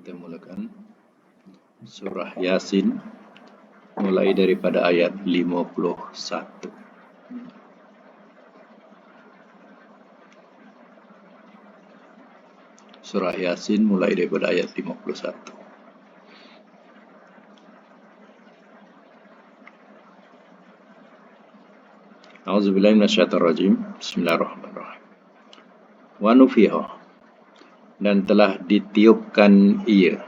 Kita mulakan surah Yasin mulai daripada ayat 51. Surah Yasin mulai daripada ayat 51. A'udzubillahi minasyaitonir rajim. Bismillahirrahmanirrahim. Wa nufiha, dan telah ditiupkan ia.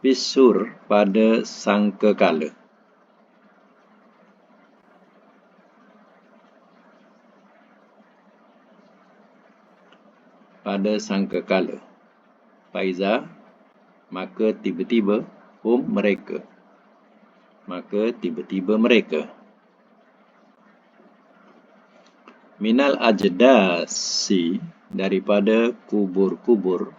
Bisur, pada sangkakala. Faiza, maka tiba-tiba, mereka. Minal ajdasi, daripada kubur-kubur.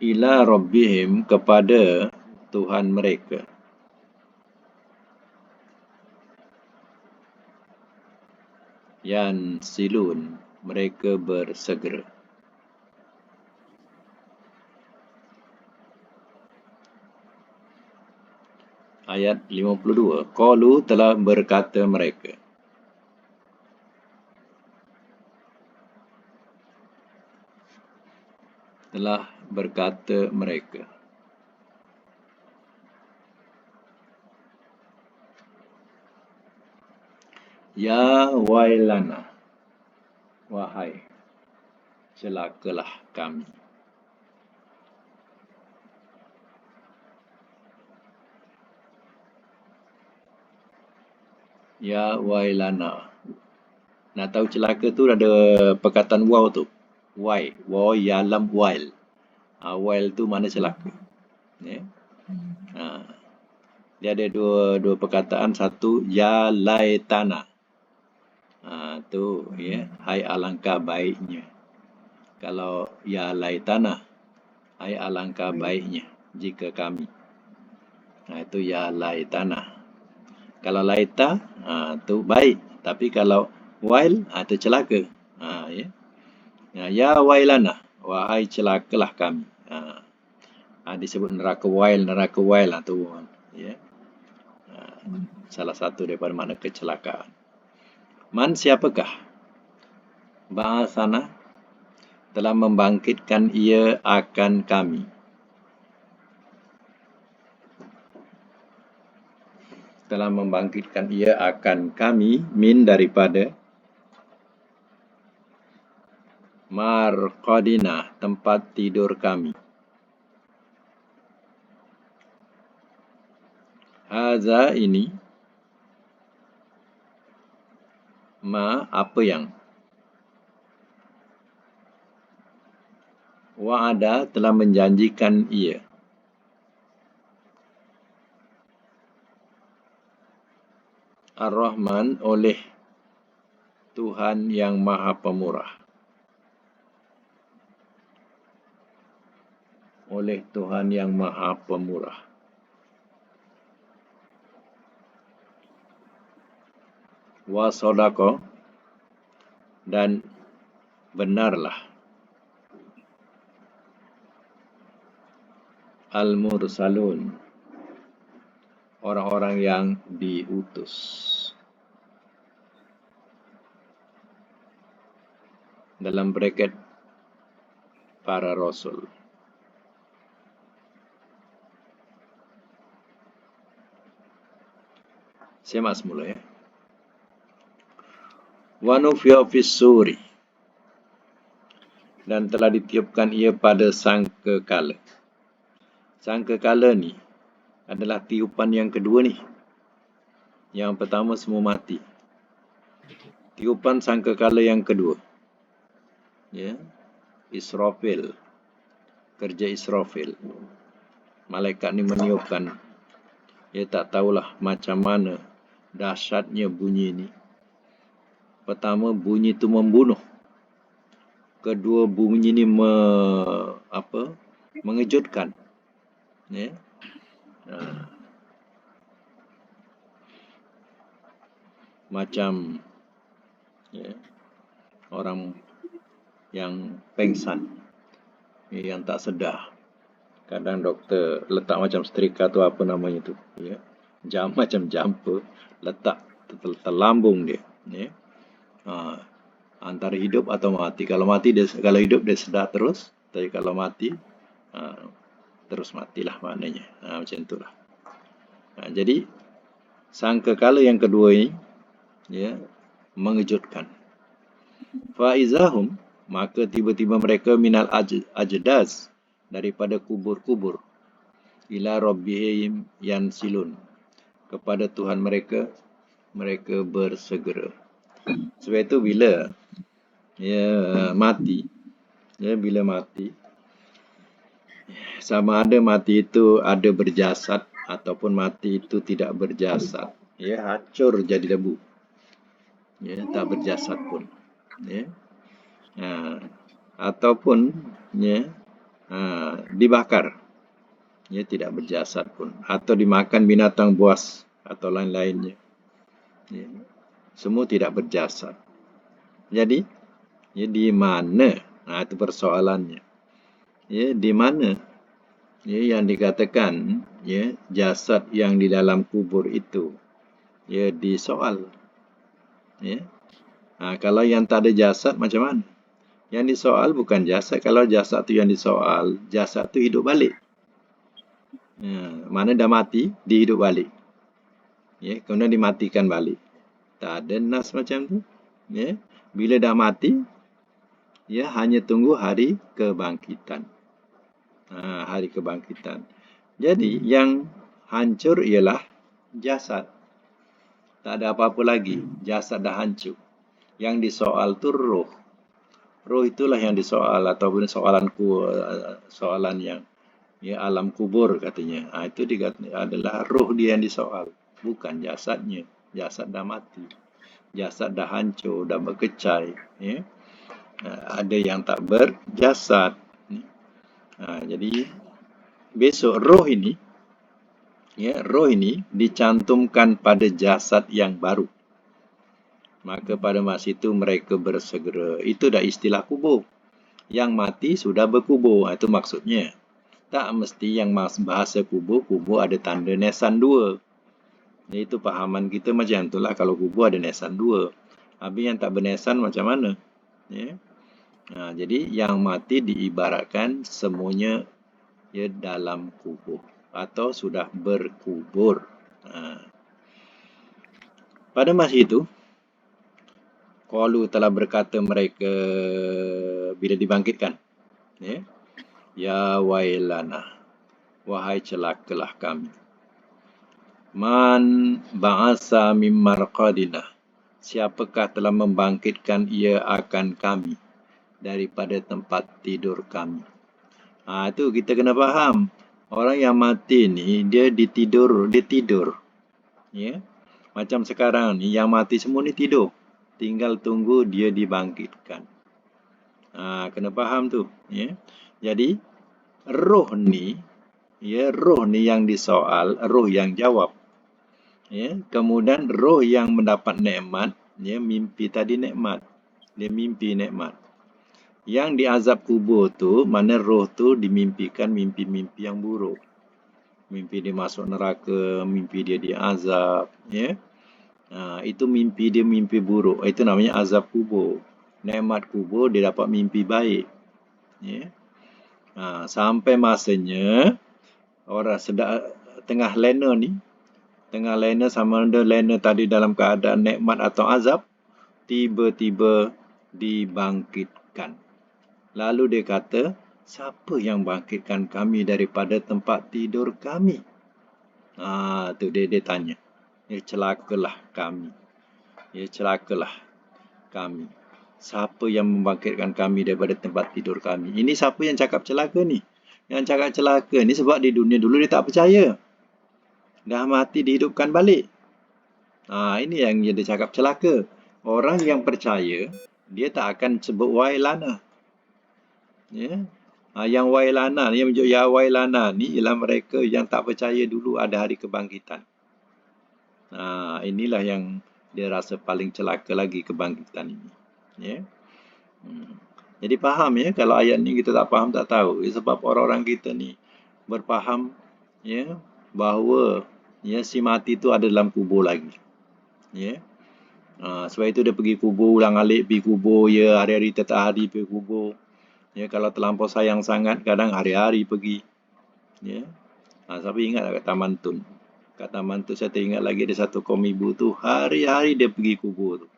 Ila rabbihim, kepada Tuhan mereka. Yansilun, mereka bersegera. Ayat 52. Qalu, telah berkata mereka. Ya wailana, wahai celakalah kami. Ya wailana. Nak tahu celaka tu ada perkataan waw tu. Wai, waw yalam wail. Wail tu mana celaka. Ya. Dia ada dua perkataan. Satu, ya laitana. Tu ya, hai alangkah baiknya. Kalau ya laitana, hai alangkah baiknya jika kami. Itu ya laitana. Kalau laita, tu baik. Tapi kalau wail, itu celaka. Ya wailana, wahai celakalah kami. Disebut neraka wail tu. Ya. Salah satu daripada makna kecelakaan. Man, siapakah? Ba'asana, telah membangkitkan ia akan kami. Min, daripada marqadina, tempat tidur kami. Haza, ini. Ma, apa yang. Wa'ada, telah menjanjikan ia. Ar-Rahman, oleh Tuhan yang Maha Pemurah. Wa sadaqa, dan benarlah. Al-mursalun, orang-orang yang diutus. Dalam bracket, para rasul. Simak semula ya. Wa nufiya fis suri, dan telah ditiupkan ia pada sangkakala. Sangkakala ni adalah tiupan yang kedua ni. Yang pertama semua mati. Tiupan sangkakala yang kedua. Ya. Israfil. Kerja Israfil. Malaikat ni meniupkan. Dia tak tahulah macam mana dahsyatnya bunyi ni. Pertama, bunyi itu membunuh. Kedua, bunyi ini mengejutkan. Ya. Macam ya, orang yang pengsan, yang tak sedar. Kadang doktor letak macam setrika tu apa namanya tu, ya. Macam jumper, letak terlambung dia, ya. Antara hidup atau mati. Kalau hidup dia sedar terus, tapi kalau mati terus matilah maknanya. Macam itulah. Jadi sangkakala yang kedua ini, ya, mengejutkan. Faizahum, maka tiba-tiba mereka minal ajdaz, daripada kubur-kubur, ila rabbihim yansilun, kepada Tuhan mereka bersegera. Sebab itu bila mati, bila mati, sama ada mati itu ada berjasad ataupun mati itu tidak berjasad, hancur jadi debu, tak berjasad pun, ataupun dibakar, tidak berjasad pun, atau dimakan binatang buas atau lain-lainnya, semua tidak berjasad. Jadi di mana, itu persoalannya, di mana yang dikatakan jasad yang di dalam kubur itu disoal. Kalau yang tak ada jasad macam mana? Yang disoal bukan jasad. Kalau jasad tu yang disoal, jasad tu hidup balik. Mana dah mati, dihidup balik. Kemudian dimatikan balik. Tak ada nas macam tu. Bila dah mati, hanya tunggu hari kebangkitan. Hari kebangkitan. Jadi yang hancur ialah jasad. Tak ada apa-apa lagi. Jasad dah hancur. Yang disoal tu roh. Roh itulah yang disoal, ataupun soalan yang alam kubur katanya. Itu adalah roh dia yang disoal, bukan jasadnya. Jasad dah mati. Jasad dah hancur, dah berkecai. Ada yang tak berjasad. Jadi besok roh ini dicantumkan pada jasad yang baru. Maka pada masa itu mereka bersegera. Itu dah istilah kubur. Yang mati sudah berkubur. Itu maksudnya. Tak mesti yang bahasa kubur ada tanda nesan 2. Itu pahaman kita macam itulah. Kalau kubur ada nesan 2. Habis yang tak bernesan macam mana? Jadi yang mati diibaratkan semuanya dalam kubur atau sudah berkubur. Pada masa itu, qalu telah berkata mereka bila dibangkitkan, ya wailana, wahai celakalah kami, man ba'asa mim marqadina, siapakah telah membangkitkan ia akan kami daripada tempat tidur kami. Itu kita kena faham. Orang yang mati ni dia tidur. Macam sekarang ni yang mati semua ni tidur. Tinggal tunggu dia dibangkitkan. Kena faham tu. Jadi roh ni yang disoal, roh yang jawab. Kemudian roh yang mendapat nikmat, mimpi tadi nikmat. Dia mimpi nikmat. Yang diazab kubur tu, mana roh tu dimimpikan mimpi-mimpi yang buruk. Mimpi dia masuk neraka, mimpi dia diazab, itu mimpi dia mimpi buruk. Itu namanya azab kubur. Nikmat kubur dia dapat mimpi baik. Sampai masanya orang tengah lena ni, sama ada lena tadi dalam keadaan nikmat atau azab, tiba-tiba dibangkitkan. Lalu dia kata, siapa yang bangkitkan kami daripada tempat tidur kami? Tu dia tanya. Celakalah kami. Celakalah kami. Siapa yang membangkitkan kami daripada tempat tidur kami? Ini siapa yang cakap celaka ni? Yang cakap celaka ni sebab di dunia dulu dia tak percaya. Dah mati dihidupkan balik. Ini yang dia cakap celaka. Orang yang percaya, dia tak akan sebut wailana. Yang wailana, yang menunjuk ya wailana ni ialah mereka yang tak percaya dulu ada hari kebangkitan. Inilah yang dia rasa paling celaka lagi kebangkitan ini. Ya. Jadi faham ya, kalau ayat ni kita tak faham, tak tahu. Sebab orang-orang kita ni berfaham ya bahawa ya si mati tu ada dalam kubur lagi. Ya. Sebab itu dia pergi kubur, ulang-alik pergi kubur, ya hari-hari tetap hari pergi kubur. Ya, kalau terlampau sayang sangat, kadang hari-hari pergi. Ya. Siapa ingat kat Taman Tun? Kat Taman Tun saya teringat lagi ada satu kaum ibu tu, hari-hari dia pergi kubur tu.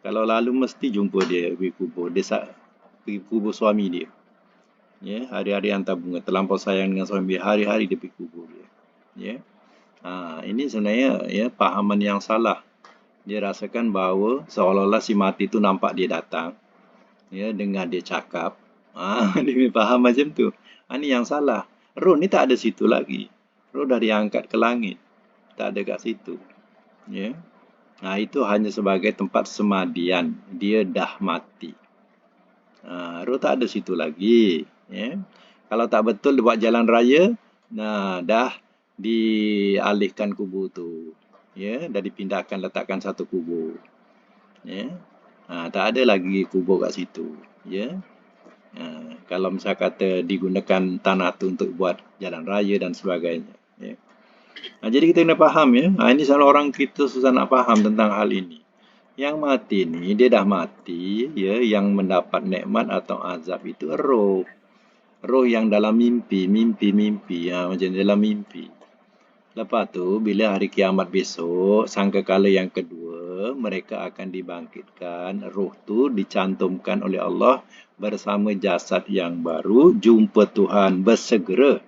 Kalau lalu mesti jumpa dia pergi kubur. Dia pergi kubur suami dia. Ya, hari-hari hantar bunga, terlampau sayang dengan suami dia, hari-hari dia pergi kubur dia. Ya. Ini sebenarnya ya pahaman yang salah. Dia rasakan bahawa seolah-olah si mati tu nampak dia datang. Ya, dengar dia cakap. Dia faham macam tu. Ini yang salah. Roh ni tak ada situ lagi. Roh dah diangkat ke langit. Tak ada kat situ. Ya. Itu hanya sebagai tempat semadian. Dia dah mati. Roh tak ada situ lagi. Ya. Kalau tak betul dia buat jalan raya, dah dialihkan kubur tu. Ya, dah dipindahkan, letakkan satu kubur. Ya. Tak ada lagi kubur kat situ. Ya. Kalau misal kata digunakan tanah tu untuk buat jalan raya dan sebagainya. Ya. Jadi kita kena faham ya. Ini salah orang kita susah nak faham tentang hal ini. Yang mati ni dia dah mati ya, yang mendapat nikmat atau azab itu roh. Roh yang dalam mimpi macam dalam mimpi. Lepas tu bila hari kiamat besok, sangkakala yang kedua, mereka akan dibangkitkan. Roh tu dicantumkan oleh Allah bersama jasad yang baru, jumpa Tuhan, bersegera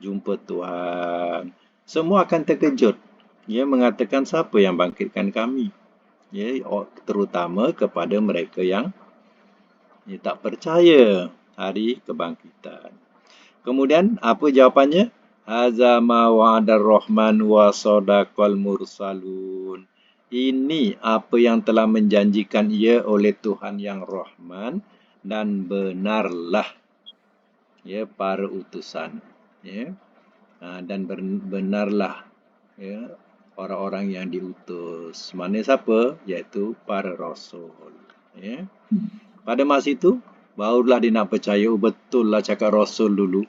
jumpa Tuhan. Semua akan terkejut. Dia mengatakan siapa yang bangkitkan kami? Ya, terutama kepada mereka yang tak percaya hari kebangkitan. Kemudian apa jawapannya? Hadza ma wa'adar rahman wa sadaqal mursalun. Ini apa yang telah menjanjikan ia oleh Tuhan yang Rahman dan benarlah ya para utusan. Ya. Dan benarlah ya orang-orang yang diutus. Mana siapa? Iaitu para rasul. Ya. Pada masa itu barulah dia nak percaya, betul lah cakap rasul dulu.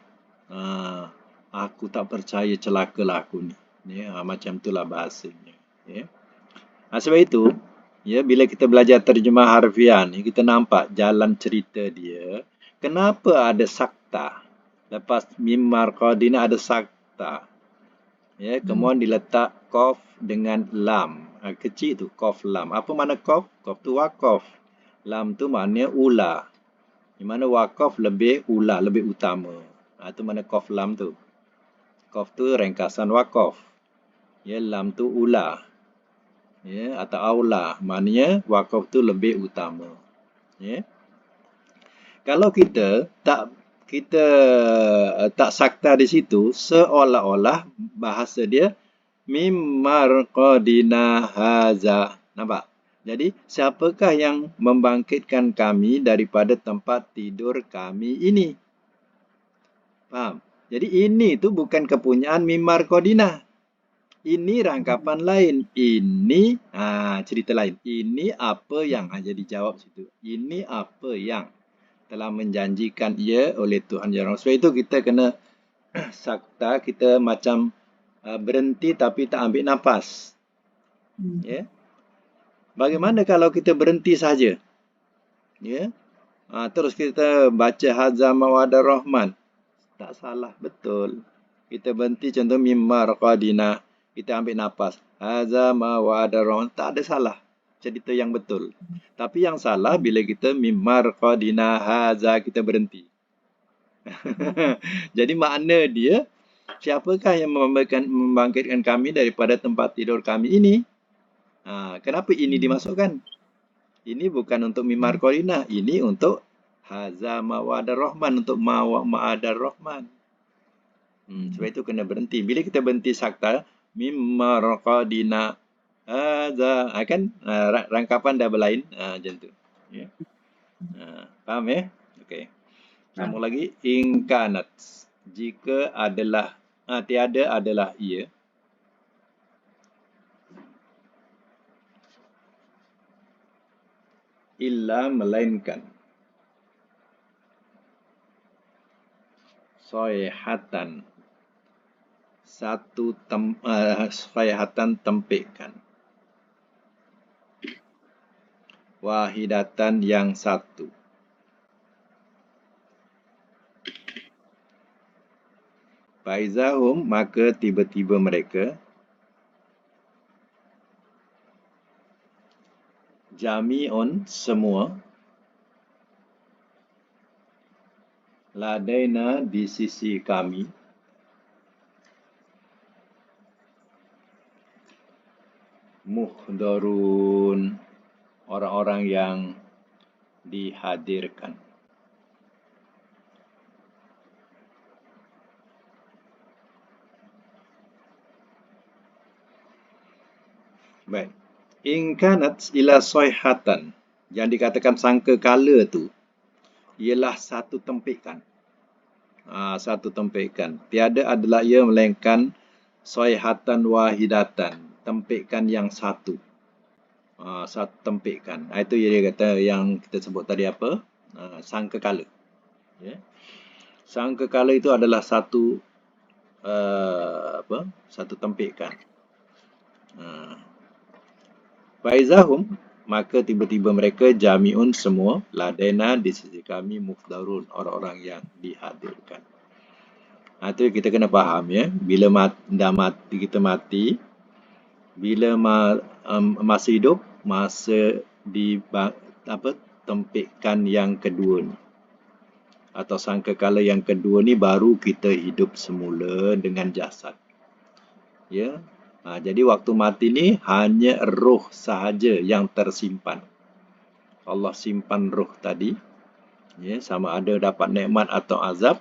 Aku tak percaya, celakalah aku ni. Ya, macam itulah bahasanya. Ya. Sebab itu, ya bila kita belajar terjemah harfiah ni, kita nampak jalan cerita dia. Kenapa ada sakta? Lepas mim marqadina ada sakta. Ya, kemudian diletak qaf dengan lam. Kecil tu qaf lam. Apa makna qaf? Qaf tu waqaf. Lam tu maknanya ula. Di mana waqaf lebih ula, lebih utama. Itu mana qaf lam tu. Qaf tu ringkasan waqaf. Ya, lam tu ula. Ya, atau aula. Maknanya waqaf tu lebih utama. Ya. Kalau kita tak sakta di situ, seolah-olah bahasa dia mimar qadina haza. Nampak? Jadi, siapakah yang membangkitkan kami daripada tempat tidur kami ini? Faham? Jadi, ini tu bukan kepunyaan mimar qadina. Ini rangkapan lain. Ini cerita lain. Ini apa yang jadi jawab situ. Ini apa yang telah menjanjikan ia oleh Tuhan yang Rahman. Sebab itu kita kena sakta, kita macam berhenti tapi tak ambil nafas. Ya. Bagaimana kalau kita berhenti saja? Ya. Terus kita baca Hadza Mawada Rahman. Tak salah, betul. Kita berhenti contoh mimar qadina. Kita ambil nafas. Hadza Mawada Rahman. Tak ada salah. Cerita yang betul. Tapi yang salah bila kita mimar qadina hadza, kita berhenti. Jadi makna dia, siapakah yang membangkitkan kami daripada tempat tidur kami ini? Kenapa ini dimasukkan? Ini bukan untuk mimar qadina. Ini untuk Hadza Mawada Rahman, untuk Ma'adar Rahman. Sebab itu kena berhenti. Bila kita berhenti sakta, mimar qadina hadza, kan rangkapan dah berlain. Macam tu. Ya. Faham ya? Okey. Sambung lagi. In kanat. Jika adalah. Tiada adalah ia. Illa melainkan. Soyhatan. Soyhatan tempikan. Wahidatan yang satu. Faizahum, maka tiba-tiba mereka jami'un, semua, ladaina, di sisi kami, muhdharun, orang-orang yang dihadirkan. Baik. In kanat ila soyhatan. Yang dikatakan sangka kala tu ialah satu tempikan. Satu tempikan. Tiada adalah ia melainkan soyhatan wahidatan. Tempikan yang satu. Satu tempikan. Itu dia kata yang kita sebut tadi apa? Sangka kala. Ya. Sangka kala itu adalah satu satu tempikan. Faizahum, maka tiba-tiba mereka jami'un, semua, ladaina, di sisi kami, muhdharun, orang-orang yang dihadirkan. Itu kita kena faham ya. Bila kita mati, bila masa hidup, masa di tempikan yang kedua ni, atau sangkakala yang kedua ni, baru kita hidup semula dengan jasad. Ya. Jadi waktu mati ni hanya roh sahaja yang tersimpan. Allah simpan roh tadi. Ya, sama ada dapat nikmat atau azab,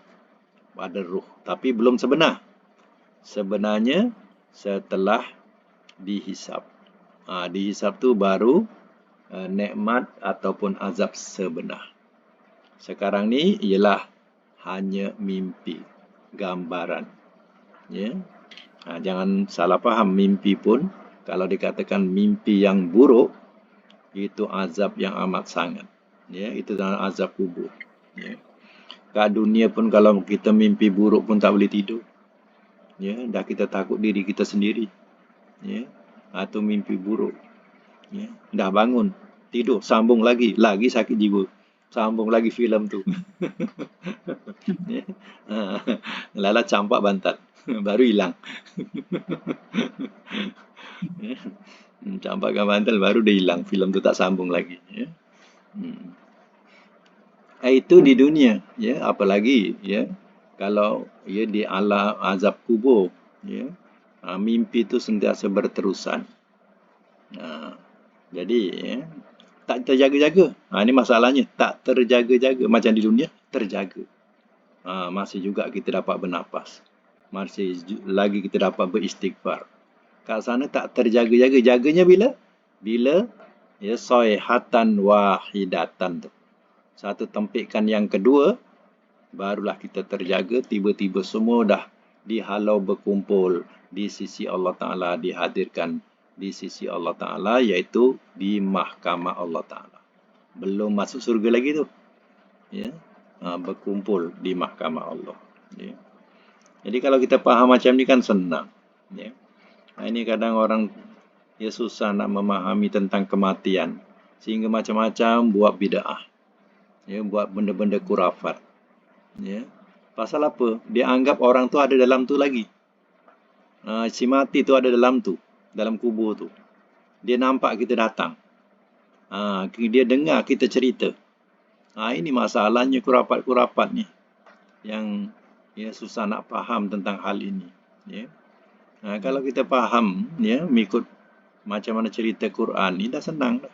ada roh. Tapi belum sebenar. Sebenarnya setelah dihisap. Dihisap tu baru nikmat ataupun azab sebenar. Sekarang ni ialah hanya mimpi, gambaran. Ya. Jangan salah faham, mimpi pun kalau dikatakan mimpi yang buruk, itu azab yang amat sangat. Ya, itu azab kubur. Ya. Kat dunia pun kalau kita mimpi buruk pun tak boleh tidur. Ya, dah kita takut diri kita sendiri. Ya. Itu mimpi buruk. Ya. Dah bangun, tidur, sambung lagi sakit jiwa. Sambung lagi filem tu. Ya. Lala campak bantat. Baru hilang. Campakkan bantal baru dia hilang. Filem tu tak sambung lagi. Ya. Itu di dunia. Ya. Apalagi ya, kalau ya di alam azab kubur. Ya. Mimpi tu sentiasa berterusan. Jadi ya, tak terjaga-jaga. Ini masalahnya. Tak terjaga-jaga. Macam di dunia, terjaga. Masih juga kita dapat bernafas. Masih lagi kita dapat beristighfar. Kat sana tak terjaga-jaga. Jaganya bila? Bila ya soyhatan wahidatan tu. Satu tempikan yang kedua, barulah kita terjaga. Tiba-tiba semua dah dihalau berkumpul di sisi Allah Ta'ala, dihadirkan di sisi Allah Ta'ala, iaitu di mahkamah Allah Ta'ala. Belum masuk surga lagi tu. Ya. Berkumpul di mahkamah Allah. Ya. Jadi kalau kita faham macam ni kan senang. Ya. Ini kadang orang ya susah nak memahami tentang kematian. Sehingga macam-macam buat bid'ah. Ya, buat benda-benda kurafat. Ya. Pasal apa? Dia anggap orang tu ada dalam tu lagi. Si mati tu ada dalam tu. Dalam kubur tu. Dia nampak kita datang. Dia dengar kita cerita. Ini masalahnya kurafat-kurafat ni. Yang ya susah nak faham tentang hal ini. Ya. Kalau kita faham, ya, mengikut macam mana cerita Quran ni, dah senang dah.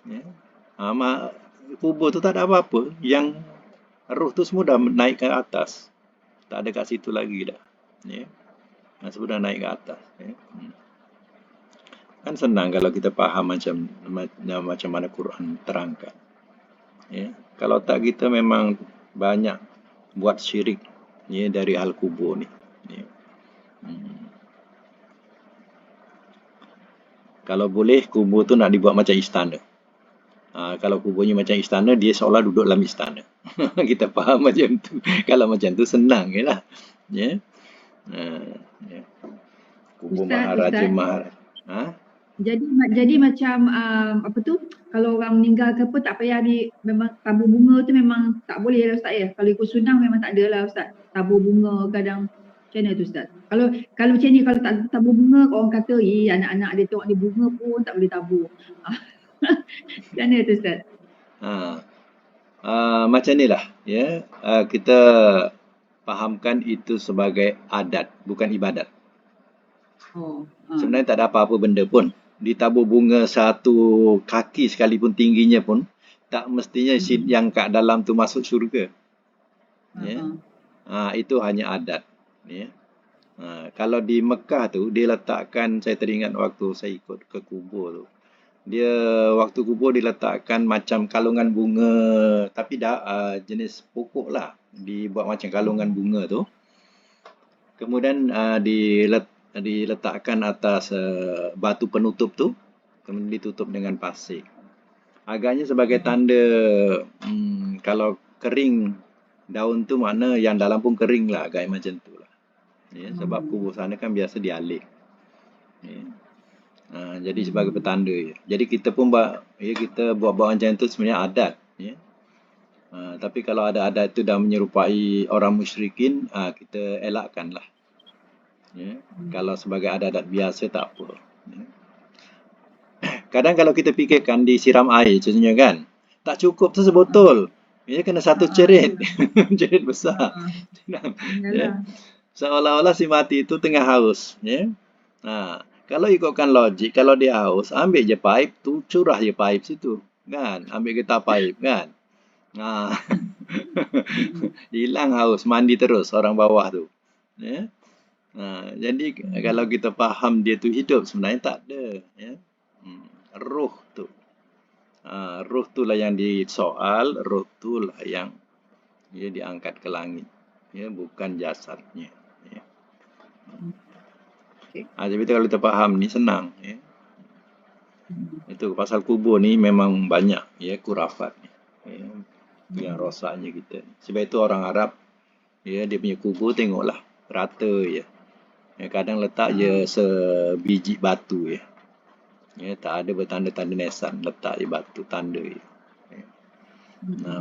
Ya. Kubur tu tak ada apa-apa. Yang roh tu semua dah naik ke atas. Tak ada kat situ lagi dah. Ya. Semua dah naik ke atas. Ya. Kan senang kalau kita faham macam mana Quran terangkan. Ya. Kalau tak, kita memang banyak buat syirik ya dari hal kubur ni. Ya. Kalau boleh kubur tu nak dibuat macam istana. Kalau kuburnya macam istana, dia seolah duduk dalam istana. Kita faham macam tu. Kalau macam tu senang je lah. Ya. Ya. Kubur Maharaja Ustaz, Maharaja. jadi macam apa tu, kalau orang meninggal ke apa tak payah memang tabur bunga tu memang tak boleh lah Ustaz ya. Kalau ikut sunnah memang tak ada lah Ustaz. Tabur bunga kadang macam mana tu Ustaz? Kalau macam ni, kalau tak tabur bunga, orang kata anak-anak dia tengok ni bunga pun tak boleh tabur. Macam mana tu Ustaz? Macam ni lah ya. Kita fahamkan itu sebagai adat, bukan ibadat. Sebenarnya tak ada apa-apa benda pun. Ditabur bunga satu kaki sekalipun tingginya pun, tak mestinya yang kat dalam tu masuk syurga. Ya. Itu hanya adat. Ya. Kalau di Mekah tu, dia letakkan, saya teringat waktu saya ikut ke kubur tu, dia waktu kubur diletakkan macam kalungan bunga, tapi jenis pokok lah, dibuat macam kalungan bunga tu. Kemudian diletakkan atas batu penutup tu, kemudian ditutup dengan pasir. Agaknya sebagai tanda kalau kering daun tu, makna yang dalam pun kering lah, agak macam tu lah. Ya, sebab kubur sana kan biasa dialih. Ya. Jadi sebagai petanda je. Jadi kita pun kita buat-buat macam tu sebenarnya adat. Ya. Tapi kalau ada adat itu dah menyerupai orang musyrikin, kita elakkan lah. Ya. Kalau sebagai adat-adat biasa tak apa. Ya. Kadang kalau kita fikirkan disiram air contohnya kan, tak cukup tu sebotol. Ya, kena satu cerit. Cerit besar. Ya. Seolah-olah si mati itu tengah haus. Ya. Kalau ikutkan logik, kalau dia haus, ambil je paip tu, curah je paip situ. Kan? Ambil getah paip kan? Hilang haus, mandi terus orang bawah tu. Ya. Jadi kalau kita faham dia tu hidup, sebenarnya tak ada. Ya. Ruh tu. Ruh tu lah yang disoal, ruh tu lah yang diangkat ke langit. Ya, bukan jasadnya. Ya. Jadi kalau kita faham ni senang. Ya. Itu pasal kubur ni memang banyak ya kurafat ni. Ya. Yang rosaknya kita. Sebab itu orang Arab dia punya kubur tengoklah rata je. Ya, kadang letak je sebiji batu ya. Ya, tak ada bertanda-tanda nisan, letak je batu tanda je. Ya.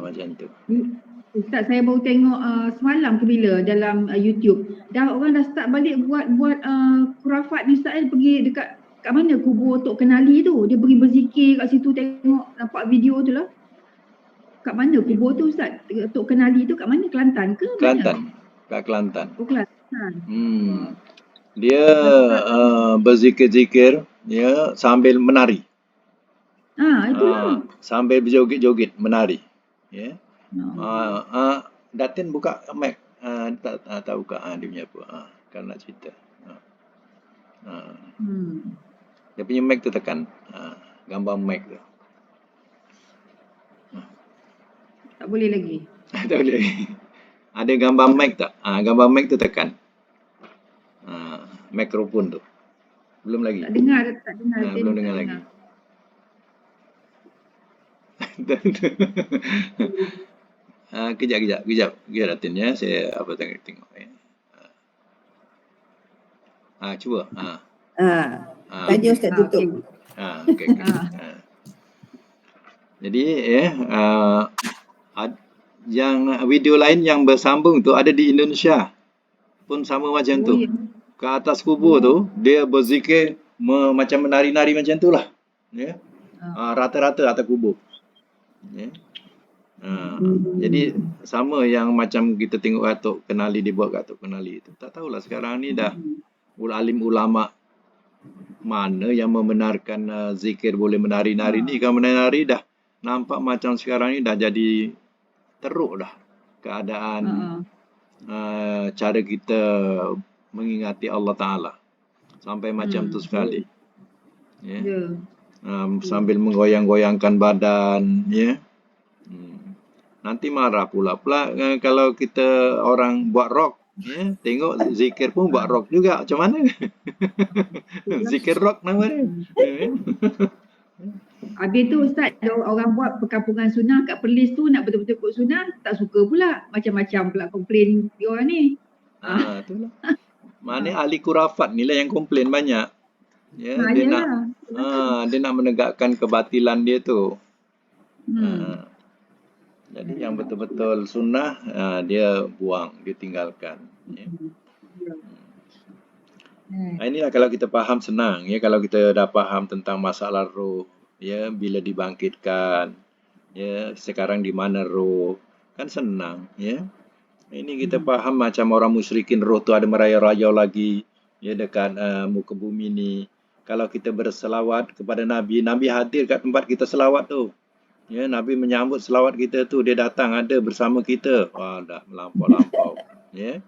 Macam tu. Ustaz, saya baru tengok semalam ke bila dalam YouTube. Orang dah start balik buat kurafat ni Ustaz. Pergi dekat kat mana kubur Tok Kenali tu. Dia pergi berzikir kat situ, tengok nampak video tu lah. Kat mana kubur tu Ustaz? Tok Kenali tu kat mana? Kelantan ke? Kelantan. Kat Kelantan. Kelantan. Dia berzikir-zikir ya sambil menari. Itulah. Sambil berjoget-joget menari. Ya. Datin buka mic. Tak buka dia punya apa. Kalau nak cerita. Dia punya mic tu tekan. Gambar mic tu. Tak boleh lagi. Tak boleh lagi. Ada gambar mic tak? Gambar mic tu tekan. Mikrofon tu. Belum lagi. Tak dengar. Belum dengar lagi. Kejap Datin ya. Saya tengok ya. Cuba. Tanya Ustaz tutup. Okey. Jadi yang video lain yang bersambung tu ada di Indonesia. Pun sama macam tu. Ke atas kubur tu dia berzikir macam menari-nari macam tu lah. Ya. Rata-rata atas kubur. Ya. Jadi sama yang macam kita tengok Tok Kenali dibuat kat Tok Kenali itu. Tak tahulah sekarang ni dah alim ulama mana yang membenarkan zikir boleh menari-nari ni. Kalau menari dah nampak macam sekarang ni dah jadi teruk dah keadaan cara kita mengingati Allah Ta'ala sampai macam tu sekali. Ya. Sambil menggoyang-goyangkan badan ya. Nanti marah pula kalau kita orang buat rock, ya, tengok zikir pun buat rock juga. Macam mana? Zikir rock nama dia. Ya. Habis tu Ustaz, ada orang buat perkampungan sunnah kat Perlis tu nak betul-betul ikut sunnah, tak suka pula. Macam-macam pula komplain dia orang ni. Itulah. Mana ahli kurafat ni lah yang komplain banyak. Ya, dia nak dia nak menegakkan kebatilan dia tu. Jadi yang betul-betul sunnah dia buang, dia tinggalkan. Ya. Inilah kalau kita faham senang ya, kalau kita dah faham tentang masalah roh, ya, bila dibangkitkan, ya, sekarang di mana roh, kan senang, ya. Ini kita faham macam orang musyrikin roh tu ada merayau-rayau lagi, ya, dekat muka bumi ni. Kalau kita berselawat kepada Nabi, Nabi hadir kat tempat kita selawat tu. Ya, Nabi menyambut selawat kita tu, dia datang ada bersama kita. Wah, dah melampau-lampau, ya.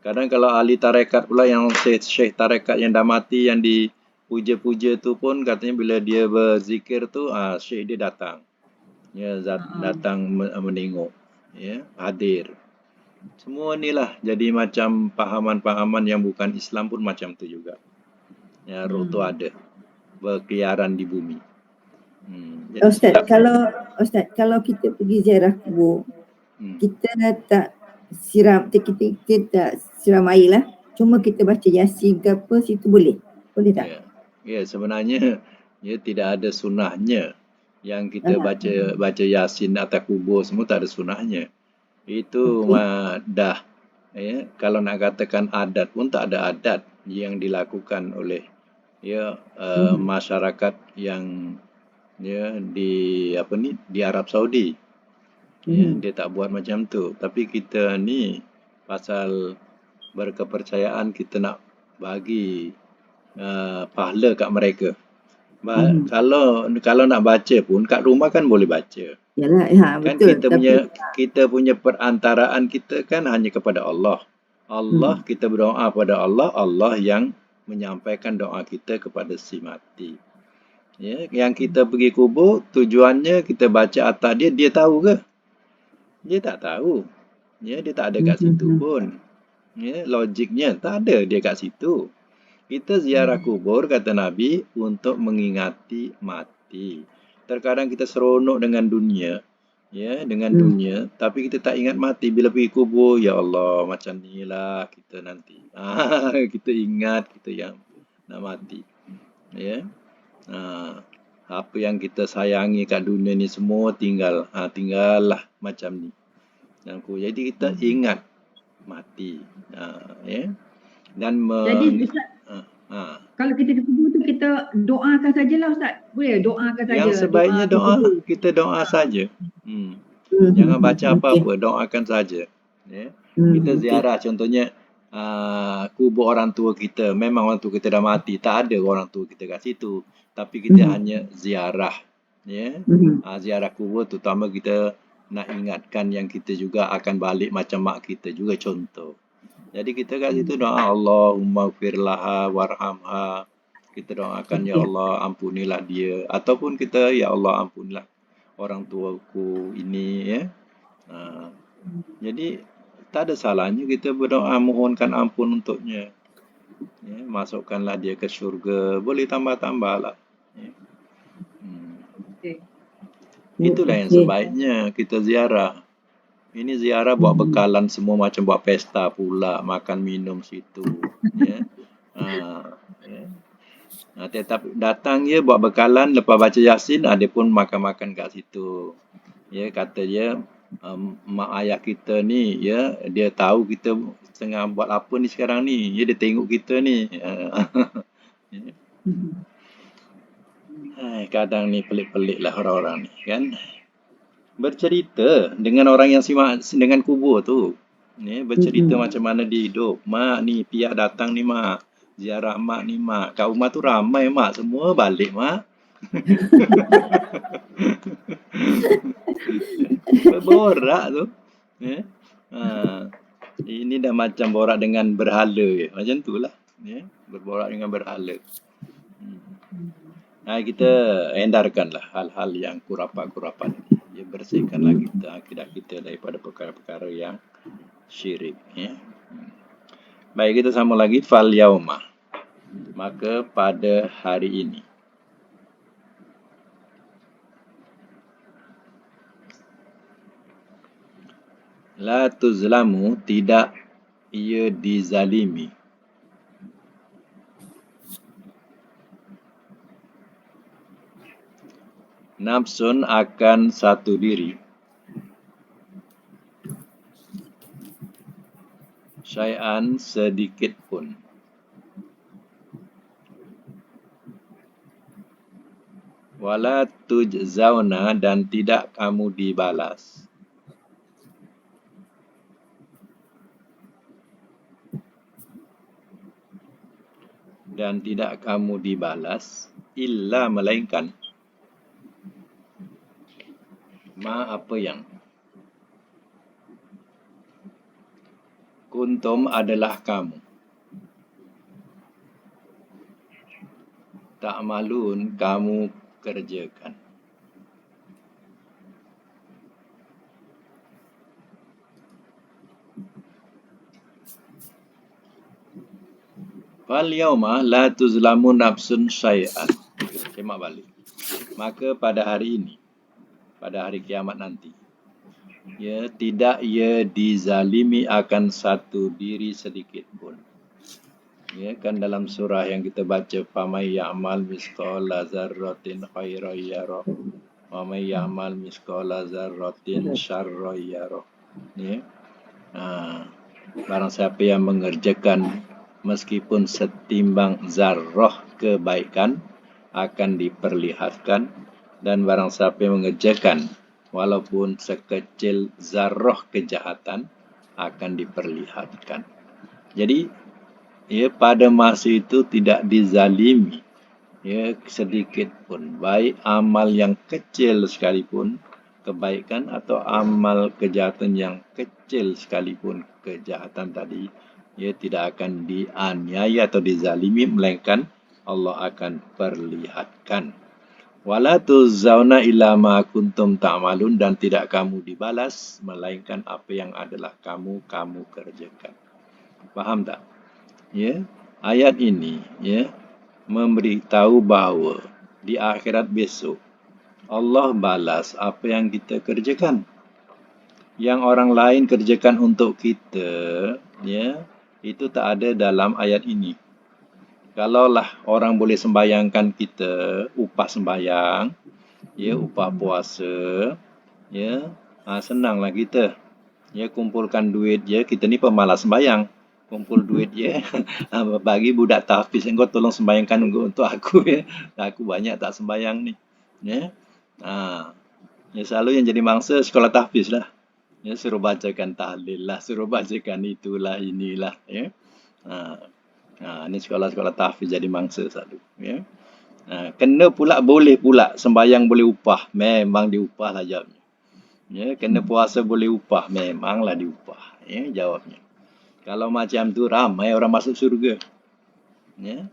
Kadang kalau ahli tarekat pula yang syekh tarekat yang dah mati, yang dipuja-puja tu pun katanya bila dia berzikir tu syekh dia datang. Ya, datang menengok, ya, hadir. Semua inilah jadi macam pahaman-pahaman yang bukan Islam pun macam tu juga. Ya, roh tu ada berkeliaran di bumi. Ustaz, kalau kita pergi ziarah kubur, kita tak siram, kita tak siram air lah. Cuma kita baca Yasin ke apa, situ boleh? Boleh tak? Ya, sebenarnya ya tidak ada sunnahnya. Yang kita baca Yasin atas kubur semua tak ada sunnahnya. Itu dah, ya, kalau nak katakan adat pun tak ada adat yang dilakukan oleh masyarakat yang di Arab Saudi. Ya, dia tak buat macam tu. Tapi kita ni pasal berkepercayaan kita nak bagi pahala kat mereka. Kalau nak baca pun kat rumah kan boleh baca. Yalah, kan betul. kita punya perantaraan kita kan hanya kepada Allah. Kita berdoa pada Allah, Allah yang menyampaikan doa kita kepada si mati. Ya, yang kita pergi kubur, tujuannya kita baca atas dia, dia tahu ke? Dia tak tahu. Ya, dia tak ada kat situ pun. Ya, logiknya tak ada dia kat situ. Kita ziarah kubur, kata Nabi, untuk mengingati mati. Terkadang kita seronok dengan dunia, ya, dunia, tapi kita tak ingat mati. Bila pergi kubur, ya Allah, macam inilah kita nanti. Kita ingat kita yang nak mati. Ya. Apa yang kita sayangi kat dunia ni semua tinggallah macam ni. Jadi kita ingat mati. Ya. Dan jadi Ustaz, kalau kita ke kubur tu kita doakan sajalah Ustaz. Boleh doakan saja. Yang sebaiknya kita doa saja. Jangan baca apa-apa, doakan saja. Ya. Kita ziarah contohnya kubur orang tua kita. Memang orang tua kita dah mati, tak ada orang tua kita kat situ. Tapi kita hanya ziarah. Ya. Ziarah kubur terutama kita nak ingatkan yang kita juga akan balik macam mak kita juga contoh. Jadi kita kat situ doa Allahumma firlaha warhamha. Kita doakan ya Allah ampunilah dia, ataupun kita ya Allah ampunilah orang tuaku ini, ya. Jadi tak ada salahnya kita berdoa mohonkan ampun untuknya. Ya, masukkanlah dia ke syurga, boleh tambah-tambahlah. Ya. Itulah yang sebaiknya kita ziarah. Ini ziarah buat bekalan semua macam buat pesta pula, makan minum situ. Ya. Tetapi datang dia buat bekalan, lepas baca Yasin, dia pun makan-makan kat situ. Ya, kata dia, mak ayah kita ni, ya, dia tahu kita tengah buat apa ni sekarang ni. Ya, dia tengok kita ni. Kadang ni pelik-pelik lah orang-orang ni, kan. Bercerita dengan orang yang dengan kubur tu. Ya, bercerita macam mana dia hidup. Mak ni, pihak datang ni mak. Ziarah mak ni mak. Kat rumah tu ramai mak. Semua balik mak. Berborak tu. Ya. Ini dah macam borak dengan berhala. Ya. Macam tu lah. Ya. Berborak dengan berhala. Kita hindarkanlah hal-hal yang kurapan-kurapan ini. Ya, bersihkanlah kita akidah kita daripada perkara-perkara yang syirik. Ya. Baik, kita sambung lagi. Fal yauma. Maka pada hari ini. La tuzlamu, tidak ia dizalimi. Nafsun akan satu diri. Syai'an sedikit pun. Wala tujzauna, dan tidak kamu dibalas. Dan tidak kamu dibalas illa, melainkan ma, apa yang kuntum adalah kamu, ta'malun, kamu kerjakan. Fal yauma la tuzlamu nafsun syai'an. Semak balik. Maka pada hari ini, pada hari kiamat nanti, ya, tidak ia dizalimi akan satu diri sedikit pun. Ya, kan dalam surah yang kita baca, famay ya'mal misqala dzarratin khairan yarah wa may ya'mal misqala dzarratin syarran yarah. Ya. Barang siapa yang mengerjakan meskipun setimbang zarrah kebaikan akan diperlihatkan, dan barang siapa yang mengerjakan walaupun sekecil zarrah kejahatan akan diperlihatkan. Jadi, ya, pada masa itu tidak dizalimi, ya, sedikit pun, baik amal yang kecil sekalipun kebaikan atau amal kejahatan yang kecil sekalipun kejahatan tadi, ia tidak akan dianiaya atau dizalimi, melainkan Allah akan perlihatkan. Wala tuzzauna illa ma kuntum ta'malun, dan tidak kamu dibalas melainkan apa yang adalah kamu kerjakan. Faham tak? Ya, ayat ini, ya, memberitahu bahawa di akhirat besok Allah balas apa yang kita kerjakan. Yang orang lain kerjakan untuk kita, ya, itu tak ada dalam ayat ini. Kalaulah orang boleh sembayangkan kita upah sembayang, ya, upah puasa, ya, senanglah kita. Ya, kumpulkan duit, ya, kita ni pemalas sembayang. Kumpul duit, ya, bagi budak tahfiz, engkau tolong sembayangkan untuk aku, ya. Aku banyak tak sembayang ni. Ya. Ya, selalu yang jadi mangsa sekolah tahfiz lah. Ya, suruh bacakan tahlil lah, suruh bacakan itulah, inilah, ya. Ini sekolah-sekolah tahfiz jadi mangsa selalu, ya. Kena pula, boleh pula sembayang boleh upah, memang diupah lah jawabnya. Ya, kena puasa boleh upah, memanglah diupah, ya, jawabnya. Kalau macam tu ramai orang masuk surga. Ya.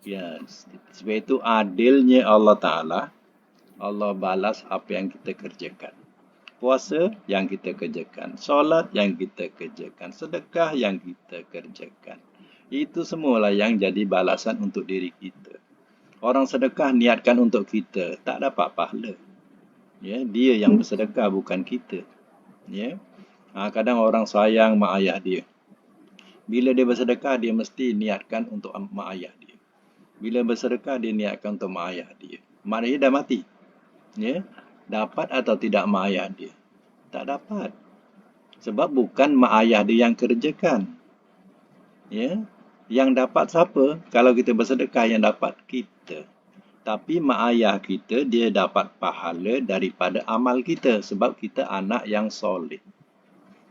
Ya, sebab itu adilnya Allah Ta'ala, Allah balas apa yang kita kerjakan. Puasa yang kita kerjakan, solat yang kita kerjakan, sedekah yang kita kerjakan. Itu semualah yang jadi balasan untuk diri kita. Orang sedekah niatkan untuk kita, tak dapat pahala. Ya, dia yang bersedekah, bukan kita. Ya. Kadang orang sayang mak ayah dia. Bila dia bersedekah, dia mesti niatkan untuk mak ayah dia. Bila bersedekah, dia niatkan untuk mak ayah dia. Mak dia dah mati. Ya. Dapat atau tidak mak ayah dia? Tak dapat. Sebab bukan mak ayah dia yang kerjakan. Ya. Yang dapat siapa? Kalau kita bersedekah, yang dapat kita. Tapi mak ayah kita, dia dapat pahala daripada amal kita. Sebab kita anak yang soleh.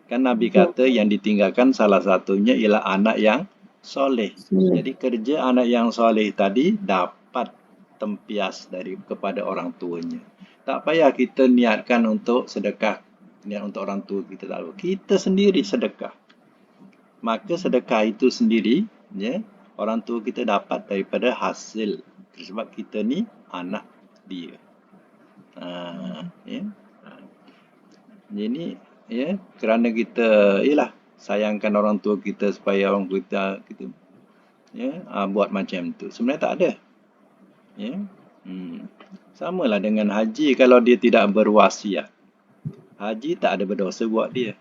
Kan Nabi kata yang ditinggalkan salah satunya ialah anak yang soleh. Jadi kerja anak yang soleh tadi dapat tempias kepada orang tuanya. Tak payah kita niatkan untuk sedekah, niat untuk orang tua kita, tak perlu. Kita sendiri sedekah. Maka sedekah itu sendiri, ya, orang tua kita dapat daripada hasil. Sebab kita ni anak dia. Ya. Jadi ya, kerana kita sayangkan orang tua kita supaya orang kita buat macam tu. Sebenarnya tak ada. Ya. Samalah dengan haji, kalau dia tidak berwasiat, haji tak ada berdosa buat dia.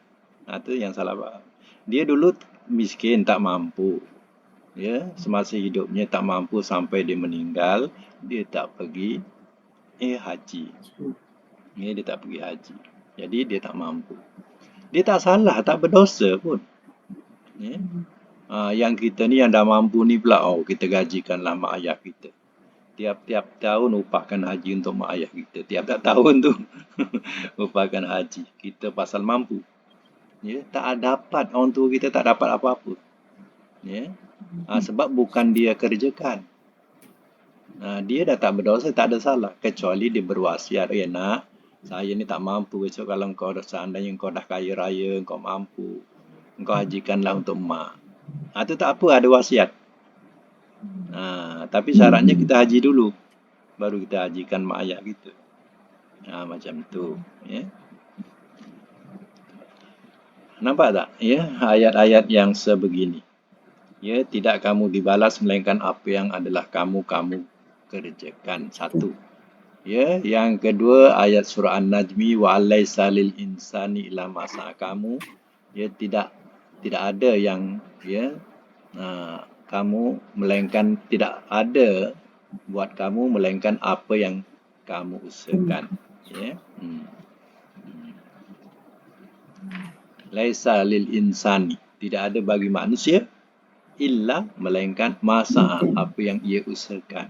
Itu yang salah faham. Dia dulu miskin, tak mampu. Ya, semasa hidupnya tak mampu sampai dia meninggal, dia tak pergi haji. Ya, dia tak pergi haji. Jadi dia tak mampu. Dia tak salah, tak berdosa pun. Ya. Yang kita ni yang dah mampu ni pula, kita gajikanlah mak ayah kita. Tiap-tiap tahun upahkan haji untuk mak ayah kita. Tiap-tiap tahun tu upahkan haji. Kita pasal mampu. Ya, tak dapat, orang tua kita tak dapat apa-apa. Ya. Sebab bukan dia kerjakan. Dia dah tak berdosa, tak ada salah. Kecuali dia berwasiat, nak, saya ni tak mampu. Besok kalau engkau seandainya engkau dah kaya raya, engkau mampu, engkau hajikanlah untuk mak. Itu tak apa, ada wasiat. Tapi syaratnya kita haji dulu, baru kita hajikan mak ayah kita. Macam tu. Ya. Nampak tak? Ya, ayat-ayat yang sebegini. Ya, tidak kamu dibalas melainkan apa yang adalah kamu kerjakan. Satu. Ya, yang kedua ayat surah An-Najmi, wa alaysa lil insani illa ma sa'a. Kamu tidak ada yang kamu melainkan, tidak ada buat kamu melainkan apa yang kamu usahakan. Ya. Laisa lil insani, tidak ada bagi manusia illa melainkan masa apa yang ia usahakan.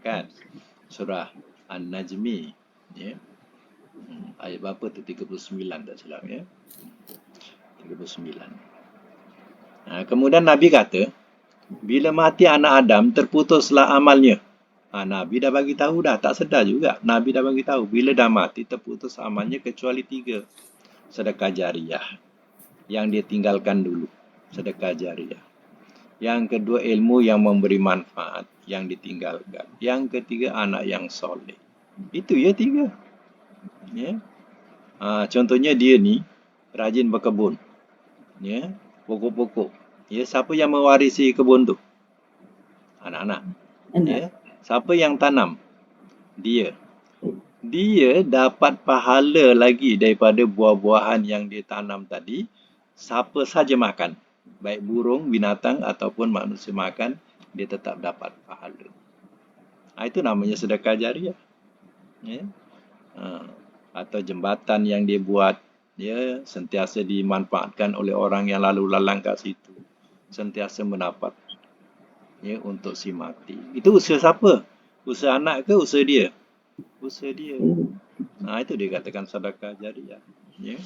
Kan? Surah An-Najmi, ya. Ayat berapa tu? 39 tak silap, ya. 39. Kemudian Nabi kata, bila mati anak Adam, terputuslah amalnya. Nabi dah bagi tahu dah, tak sedar juga. Nabi dah bagi tahu, bila dah mati, terputus amalnya kecuali 3. Sedekah jariah yang dia tinggalkan dulu. Sedekah jariah. Yang kedua, ilmu yang memberi manfaat yang ditinggalkan. Yang ketiga, anak yang soleh. Itu 3. Ya. Contohnya dia ni rajin berkebun. Ya, pokok-pokok. Ya, siapa yang mewarisi kebun tu? Anak-anak. Ya. Siapa yang tanam? Dia. Dia dapat pahala lagi daripada buah-buahan yang dia tanam tadi. Siapa saja makan, baik burung, binatang ataupun manusia makan, dia tetap dapat pahala. Itu namanya sedekah jariah. Ya. Atau jembatan yang dia buat, ya, sentiasa dimanfaatkan oleh orang yang lalu lalang kat situ, sentiasa mendapat, ya, untuk si mati. Itu usaha siapa? Usaha anak ke usaha dia? Usaha dia. Itu dikatakan sedekah jariah. Ya.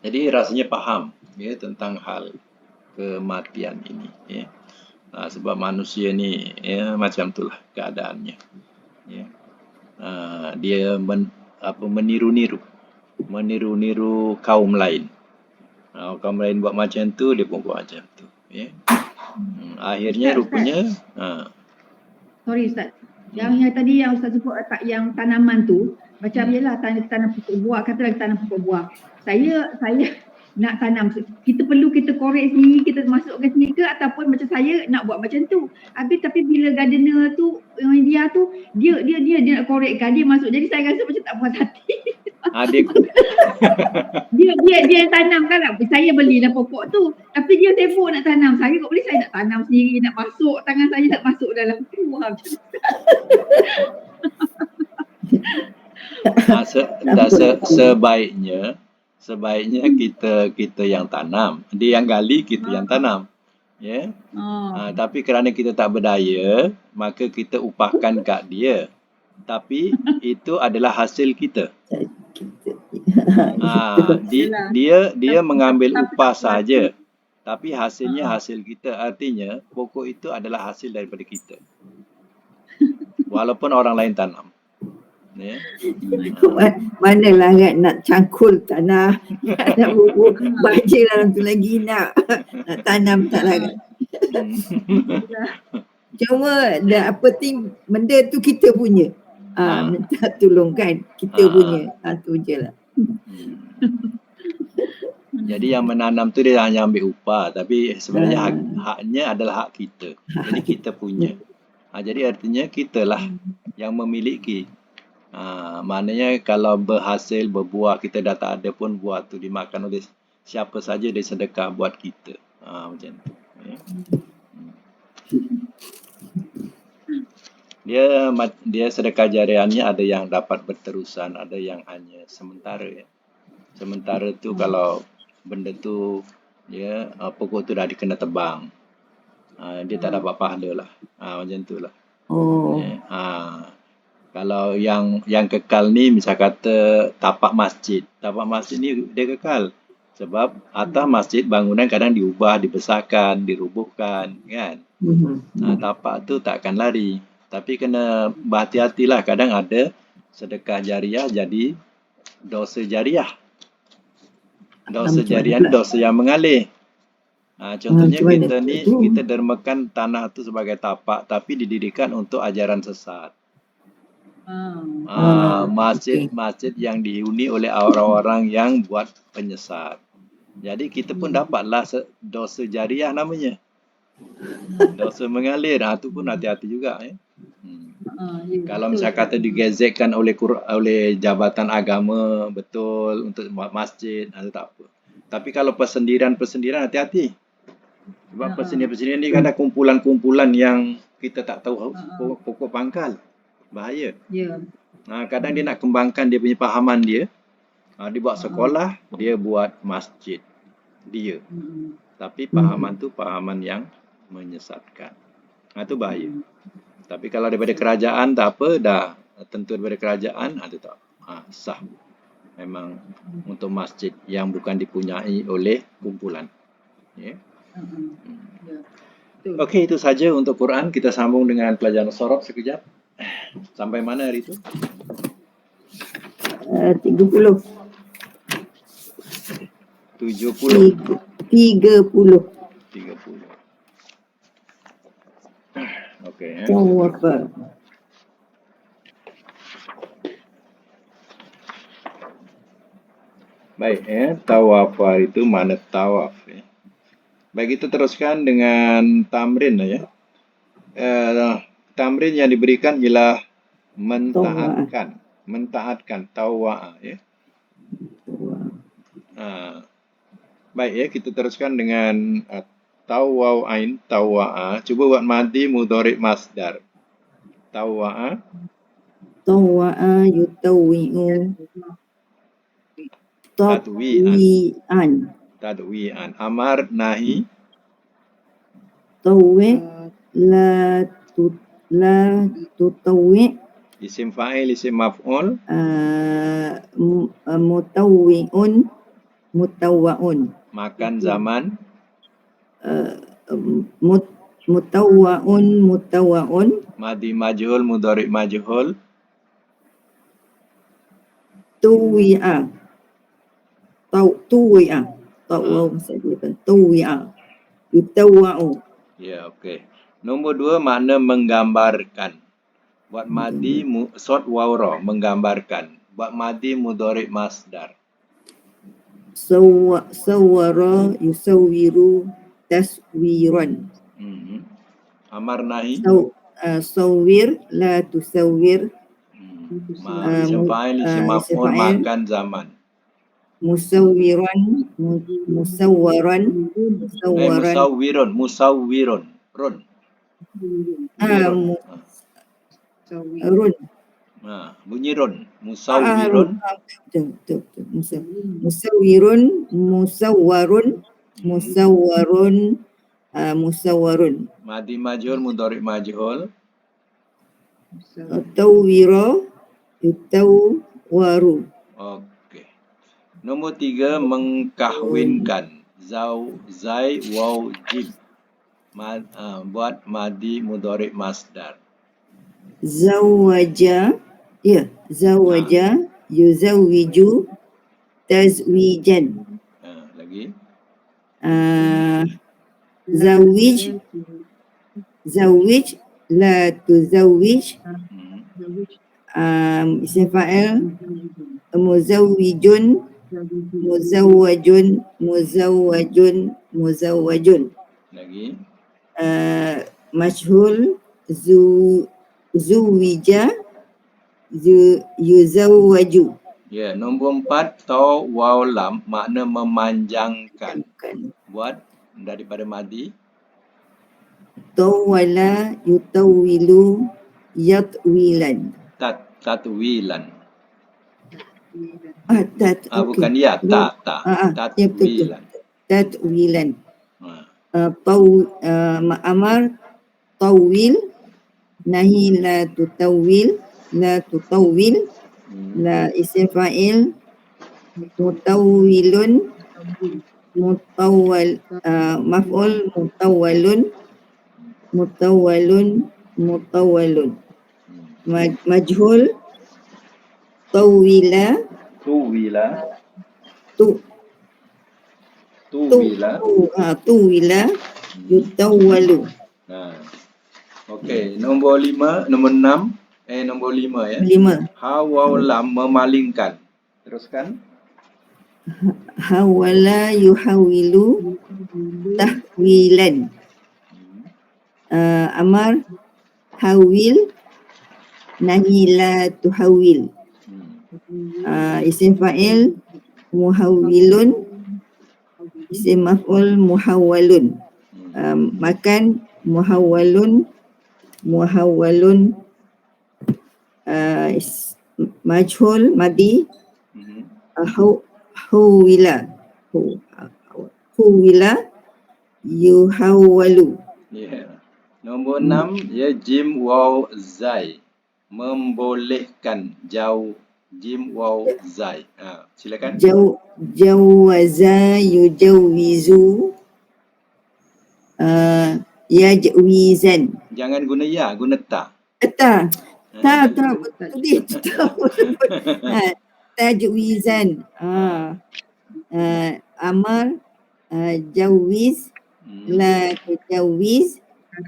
Jadi rasanya faham, ya, tentang hal kematian ini. Ya. Sebab manusia ni, ya, macam itulah keadaannya. Ya. Dia meniru kaum lain. Kaum lain buat macam tu, dia pun buat macam tu. Ya. Akhirnya Ustaz, rupanya sorry Ustaz. Yang tadi yang Ustaz sebut yang tanaman tu, macam ialah tanam pokok buah, katalah tanam pokok buah. Saya nak tanam, kita perlu kita korek sendiri, kita masukkan sendiri ke, ataupun macam saya nak buat macam tu. Tapi bila gardener tu, dia nak korekkan, dia masuk. Jadi saya rasa macam tak puas hati. Dia tanamkan lah. Saya belilah pokok tu, tapi dia sibuk nak tanam. Saya kok boleh, saya nak tanam sendiri, nak masuk tangan saya nak masuk dalam tu. Sebaiknya kita yang tanam, dia yang gali, kita yang tanam. Ya. Tapi kerana kita tak berdaya, maka kita upahkan kat dia. Tapi itu adalah hasil kita. Dia mengambil upah saja, tapi hasilnya hasil kita. Artinya pokok itu adalah hasil daripada kita, walaupun orang lain tanam. Ya. Mana larat nak cangkul tanah, nak bubur baja dalam tu lagi nak tanam tak larat. Cuma dah apa ting benda tu kita punya. Minta tolong kan kita punya. Tu je lah. Jadi yang menanam tu dia hanya ambil upah, tapi sebenarnya haknya adalah hak kita. Jadi kita punya. Jadi artinya kitalah yang memiliki. Maknanya kalau berhasil berbuah, kita dah tak ada pun buah tu dimakan oleh siapa saja, dia sedekah buat kita. Macam tu. Ya. Dia sedekah jariahnya ada yang dapat berterusan, ada yang hanya sementara. Ya. Sementara tu kalau benda tu pokok tu dah dikena tebang, dia tak dapat pahala lah. Macam tu lah. Kalau yang kekal ni misal kata tapak masjid ni dia kekal sebab atas masjid bangunan kadang diubah, dibesarkan, dirubuhkan kan. Tapak tu takkan lari, tapi kena berhati-hatilah, kadang ada sedekah jariah jadi dosa jariah. Dosa jariah ni dosa yang mengalir. Contohnya kita dermakan tanah tu sebagai tapak, tapi didirikan untuk ajaran sesat. Masjid yang dihuni oleh orang-orang yang buat penyesat. Jadi kita pun dapatlah dosa jariah namanya. Dosa mengalir. Tu pun hati-hati juga. Kalau misalnya kata digezetkan oleh jabatan agama betul untuk buat masjid, itu tak apa. Tapi kalau persendirian hati-hati. Sebab persendirian ni kan ada kumpulan-kumpulan yang kita tak tahu pokok pangkal. Bahaya. Kadang dia nak kembangkan dia punya pahaman dia. Dia buat sekolah, dia buat masjid dia. Tapi pahaman tu pahaman yang menyesatkan. Itu bahaya. Tapi kalau daripada kerajaan tak apa, dah tentu daripada kerajaan itu tak sah. Memang untuk masjid yang bukan dipunyai oleh kumpulan. Okey, itu saja untuk Quran. Kita sambung dengan pelajaran sorab sekejap. Sampai mana hari itu? 30. 70. 30. Okey. Tawaf. Baik, tawaf itu mana tawaf? Baik, kita teruskan dengan tamrin ya. Tamrin yang diberikan ialah mentaatkan tawa'a ya. Baik ya, kita teruskan dengan tawaw'ain tawa'a. Cuba buat madi mudhari' masdar. Tawa'a yutawwi'u tadwi'an. Amar nahi tawwi' la tutawwi' isim fa'il, isim maf'ul, mutawwa'un. Makan zaman, mutawwa'un. Madi majhul, mudhari' majhul, tuwi'a. Tuwi'a. Yutawwa'u. Ya, okey. Nombor 2, makna menggambarkan. Buat madi sod wawra, menggambarkan. Buat madi mudhari' masdar. Sawwara yusawwiru taswiran. Amar nahi sawwir la tusawwir. Isim fa'il, isim maf'ul, makan zaman. Musawwiran. Musawwirun. Run. Run. Bunyi run. Musawwirun. Musawwarun. Madi majhul, mudhari' majhul. Tawwira yutawwaru. Okey. Nombor 3, mengkahwinkan. Zai waw jim. Buat madi mudhari' masdar. Zawaja yuzawwiju tazwijan. Lagi. Zawij la tuzawwij, Hmm. isim fa'il muzawwijun, muzawwajun, muzawwajun, muzawwajun. Lagi. Majhul zuwija, yuzawwaju. Ya, nombor 4 ta waw lam makna memanjangkan. Buat daripada madi. Tawwala yutawwilu yatwilan. Tatwilan. Okey. Bukan ya, ta. Ya betul. Tatwilan. Tatwilan. Ha. Amar tawil, nahi la tutawil, la tutawil, la isim fa'il mutawwilun, mutawwal, maf'ul mutawwalun, mutawwalun. Majhul tawwila, tuwila, yutawwalu. Okey, nombor 5, nombor 6, nombor 5 ya. 5. Ha waw lam memalingkan. Teruskan. Hawala yuhawilu tahwilan. Amar hawil, nahi la tuhawil. Isim fa'il muhawwilun, isim maf'ul muhawwalun. Makan muhawwalun, majhul madi huwila yuhawwalu. Ya. Nombor 6 ya jim waw zai membolehkan. Jim waw zai. Silakan. Jawaza yujawwizu, yajwizan. Jangan guna ya, guna ta. Ta betul. Tajwizan. Amar jawiz, la tujawiz,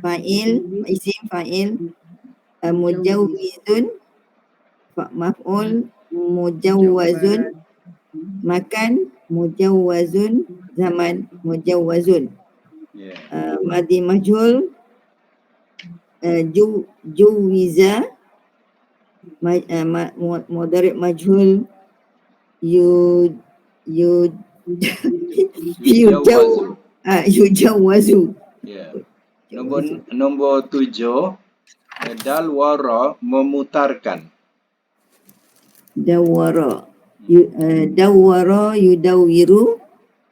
fa'il, isim fa'il mujawwizun, maf'ul mujawwazun, makan mujawwazun, zaman mujawwazun. Madi majhul juwiza, mudhari' majhul yujawwazu. Ya. Nombor 7 dal wara memutarkan. Dawwara yudawwiru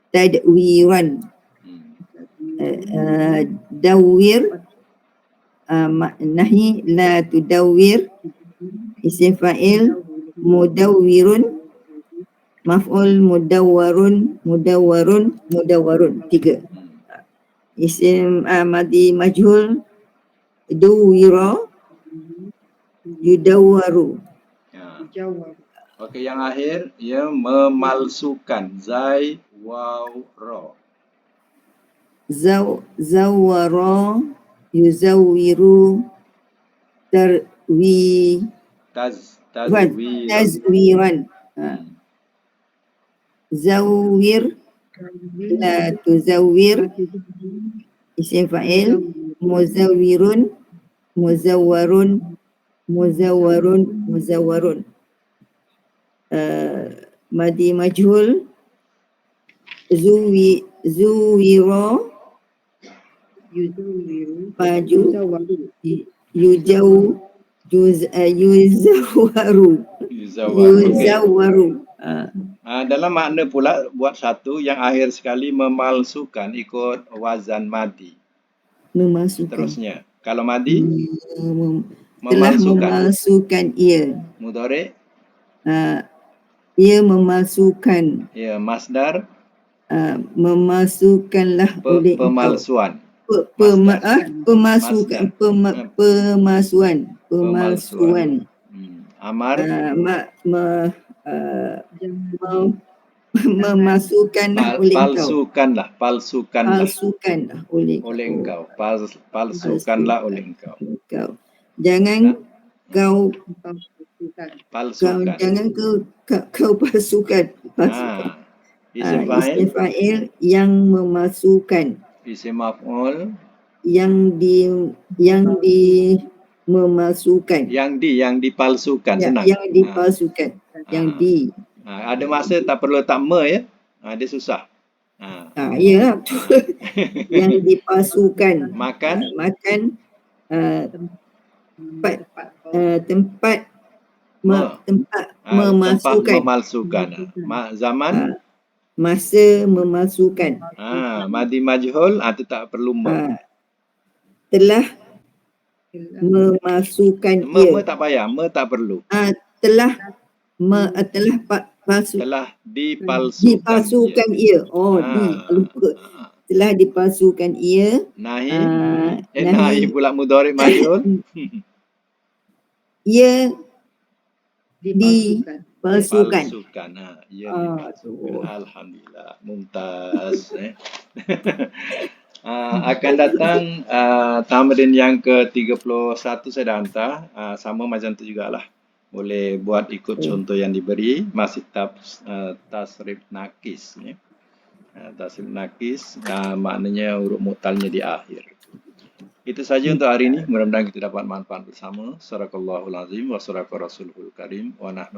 tadwiran. Dawwir, nahi la tudawwir, isim fa'il mudawwirun, maf'ul mudawwarun. 3. Isim madi majhul duwira yudawwaru. Okey, yang akhir ya memalsukan. Zai waw ra. Zawwara yuzawwiru tazwiran. Zawwir, la tuzawwir, isim fa'il muzawwirun, muzawwarun. Madi majhul zuwira yuzawwaru. Dalam makna pula buat satu yang akhir sekali memalsukan ikut wazan madi. Memalsukan. Terusnya, kalau madi telah memalsukan ia. Mudhari'. Ia memalsukan. Ya, masdar. Memalsukanlah oleh pemalsuan. Pemalsuan. Amar. memasukkanlah oleh engkau. Palsukanlah oleh engkau. Palsukanlah oleh engkau. Jangan kau Palsukan. jangan kau palsukan. Isim Isim fa'il yang memasukkan. Isim maf'ul yang memasukkan. Yang dipalsukan. Senang. Yang dipalsukan. Ada masa tak perlu tak me ya. Dia susah. Ya, betul. Yang dipalsukan. Makan tempat memalsukan. Zaman masa memalsukan. Madi majhul itu tak perlu me. Telah memasukkan ia. Me tak payah, me tak perlu. Telah dipalsukan ia. Lupa. Telah dipalsukan ia. Nahi pula mudhari' majhul. Ia dipalsukan. Alhamdulillah, mumtaz. Akan datang tamrin yang ke-31 saya dah hantar. Sama macam tu jugalah. Boleh buat ikut contoh yang diberi. Masih tasrif nakis. Tasrif nakis maknanya huruf mu'talnya di akhir. Itu saja untuk hari ini. Mudah-mudahan kita dapat manfaat bersama. Sadaqallahul azim wa sadaqa rasulul karim wa nahnu